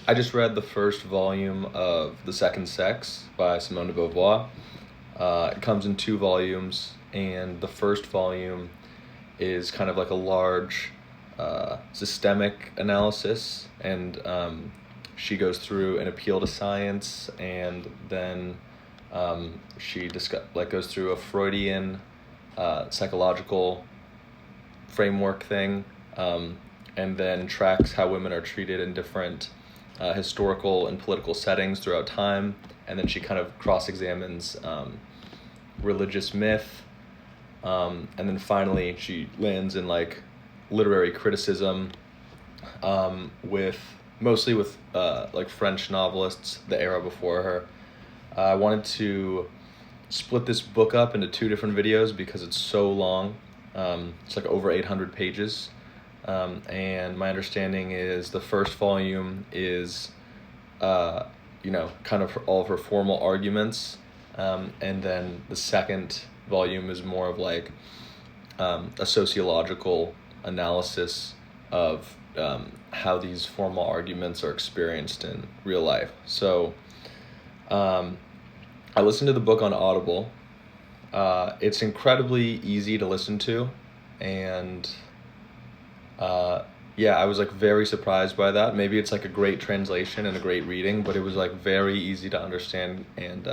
I just read the first volume of The Second Sex by Simone de Beauvoir. It comes in two volumes, and the first volume is kind of like a large systemic analysis, and she goes through an appeal to science, and then goes through a Freudian psychological framework thing, and then tracks how women are treated in different historical and political settings throughout time, and then she kind of cross-examines religious myth, and then finally she lands in like literary criticism, with mostly with like French novelists, the era before her. I wanted to split this book up into two different videos because it's so long. It's like over 800 pages. And my understanding is the first volume is, kind of all of her formal arguments. And then the second volume is more of like a sociological analysis of how these formal arguments are experienced in real life. So I listened to the book on Audible. It's incredibly easy to listen to, and yeah, I was like very surprised by that. Maybe it's like a great translation and a great reading, but it was like very easy to understand and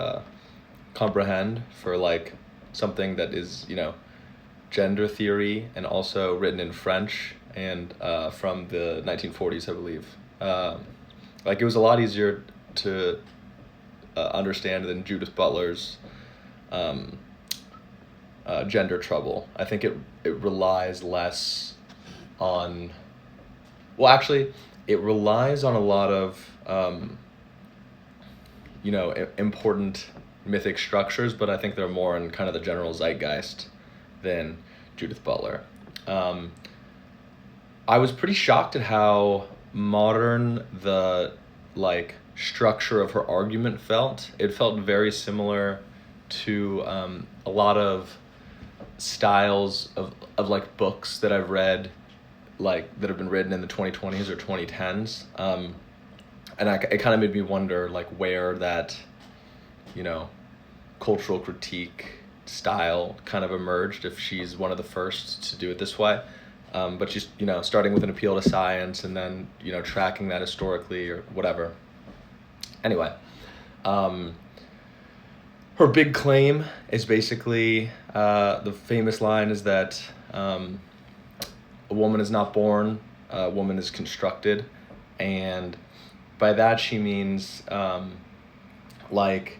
comprehend for like something that is, gender theory and also written in French and from the 1940s, I believe. Like it was a lot easier to understand than Judith Butler's gender trouble. I think it relies less on, well, actually, it relies on a lot of, important mythic structures, but I think they're more in kind of the general zeitgeist than Judith Butler. I was pretty shocked at how modern the, like, structure of her argument felt. It felt very similar to a lot of styles of like books that I've read, like that have been written in the 2020s or 2010s, and it kind of made me wonder like where that cultural critique style kind of emerged, if she's one of the first to do it this way. But she's starting with an appeal to science and then tracking that historically or whatever. Anyway, her big claim is basically, the famous line is that a woman is not born, a woman is constructed. And by that she means like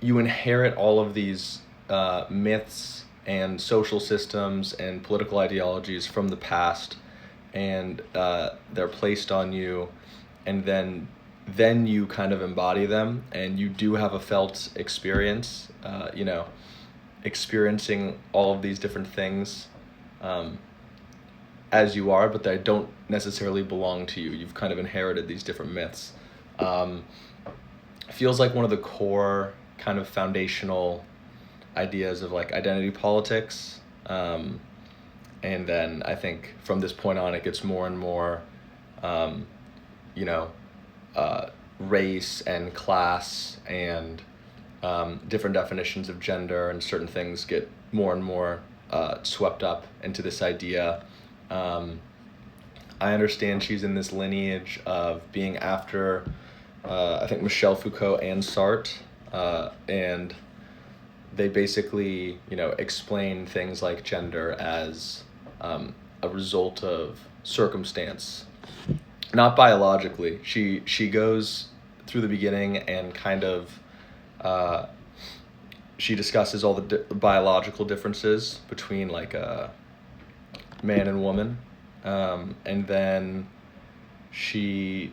you inherit all of these myths and social systems and political ideologies from the past, and they're placed on you, and then you kind of embody them, and you do have a felt experience, experiencing all of these different things as you are, but they don't necessarily belong to you. You've kind of inherited these different myths. Feels like one of the core kind of foundational ideas of like identity politics. And then I think from this point on, it gets more and more, race and class and different definitions of gender, and certain things get more and more swept up into this idea. I understand she's in this lineage of being after, I think, Michel Foucault and Sartre, and they basically, explain things like gender as a result of circumstance, not biologically. She goes through the beginning and kind of she discusses all the biological differences between like man and woman, and then she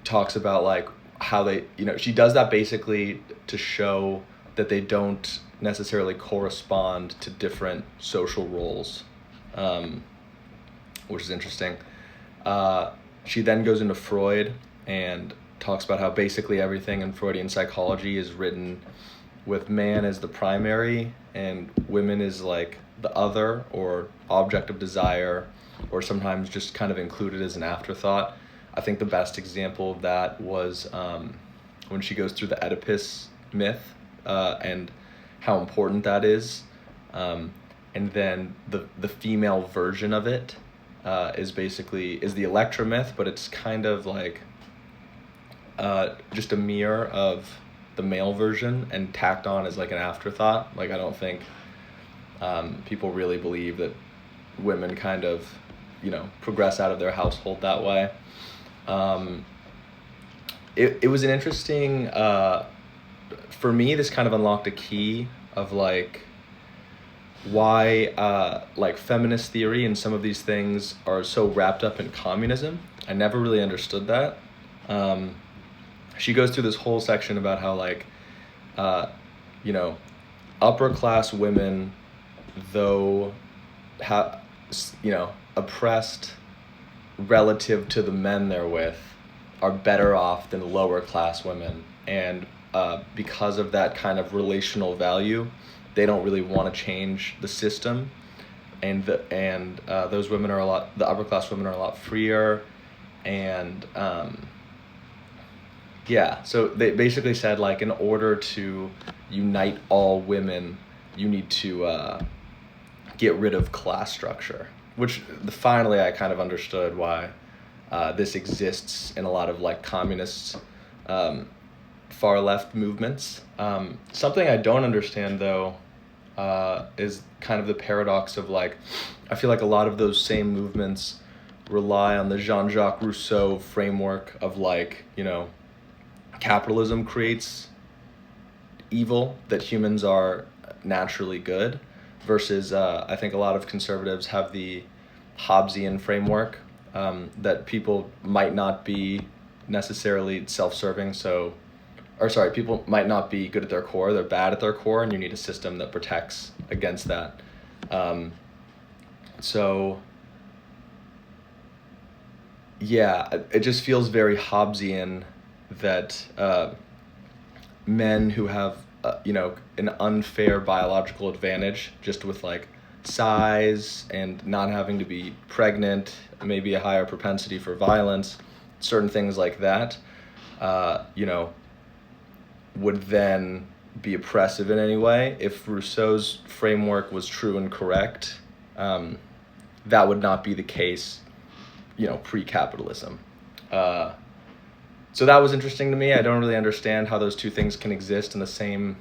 talks about like how they, she does that basically to show that they don't necessarily correspond to different social roles, which is interesting. She then goes into Freud and talks about how basically everything in Freudian psychology is written with man as the primary and women as like the other or object of desire, or sometimes just kind of included as an afterthought. I think the best example of that was when she goes through the Oedipus myth and how important that is. And then the female version of it is the Electra myth, but it's kind of like just a mirror of the male version and tacked on as like an afterthought. Like I don't think people really believe that women kind of, progress out of their household that way. It was an interesting, for me, this kind of unlocked a key of like why like feminist theory and some of these things are so wrapped up in communism. I never really understood that. She goes through this whole section about how like, upper class women, though oppressed relative to the men they're with, are better off than lower class women. And because of that kind of relational value, they don't really want to change the system. And those women the upper class women are a lot freer. And so they basically said like, in order to unite all women, you need to get rid of class structure, which finally I kind of understood why this exists in a lot of like communist far left movements. Something I don't understand though is kind of the paradox of like, I feel like a lot of those same movements rely on the Jean-Jacques Rousseau framework of like, capitalism creates evil, that humans are naturally good, versus I think a lot of conservatives have the Hobbesian framework, that people might not be necessarily self-serving, people might not be good at their core, they're bad at their core, and you need a system that protects against that. It just feels very Hobbesian that men who have an unfair biological advantage just with like size and not having to be pregnant, maybe a higher propensity for violence, certain things like that, would then be oppressive in any way. If Rousseau's framework was true and correct, that would not be the case, pre-capitalism. So that was interesting to me. I don't really understand how those two things can exist in the same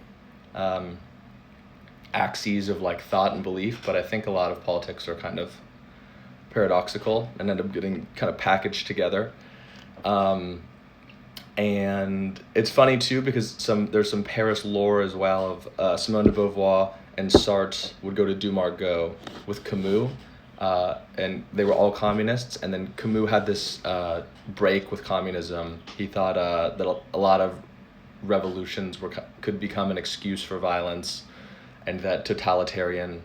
axes of like thought and belief, but I think a lot of politics are kind of paradoxical and end up getting kind of packaged together. And it's funny too because there's some Paris lore as well of Simone de Beauvoir and Sartre would go to Dumargot with Camus, and they were all communists, and then Camus had this break with communism. He thought that a lot of revolutions could become an excuse for violence, and that totalitarian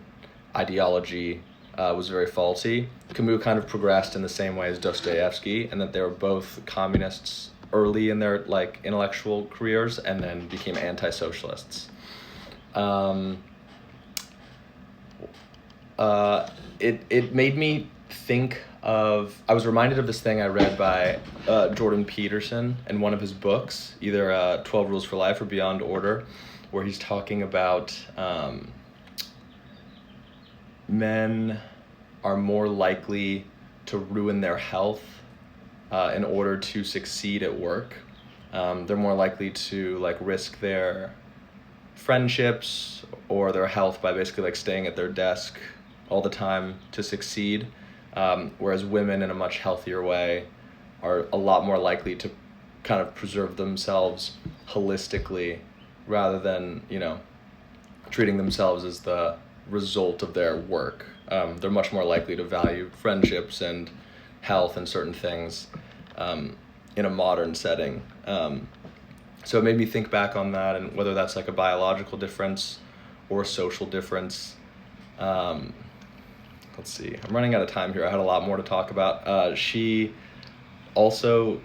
ideology was very faulty. Camus kind of progressed in the same way as Dostoevsky, and that they were both communists early in their like intellectual careers, and then became anti-socialists. It made me think of, I was reminded of this thing I read by Jordan Peterson in one of his books, either 12 Rules for Life or Beyond Order, where he's talking about men are more likely to ruin their health in order to succeed at work. They're more likely to like risk their friendships or their health by basically like staying at their desk all the time to succeed, whereas women in a much healthier way are a lot more likely to kind of preserve themselves holistically rather than, treating themselves as the result of their work. They're much more likely to value friendships and health and certain things in a modern setting. So it made me think back on that and whether that's like a biological difference or a social difference. Let's see, I'm running out of time here. I had a lot more to talk about. She also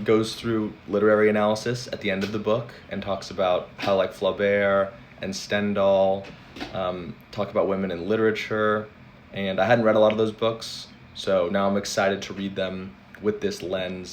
goes through literary analysis at the end of the book and talks about how like Flaubert and Stendhal talk about women in literature. And I hadn't read a lot of those books, so now I'm excited to read them with this lens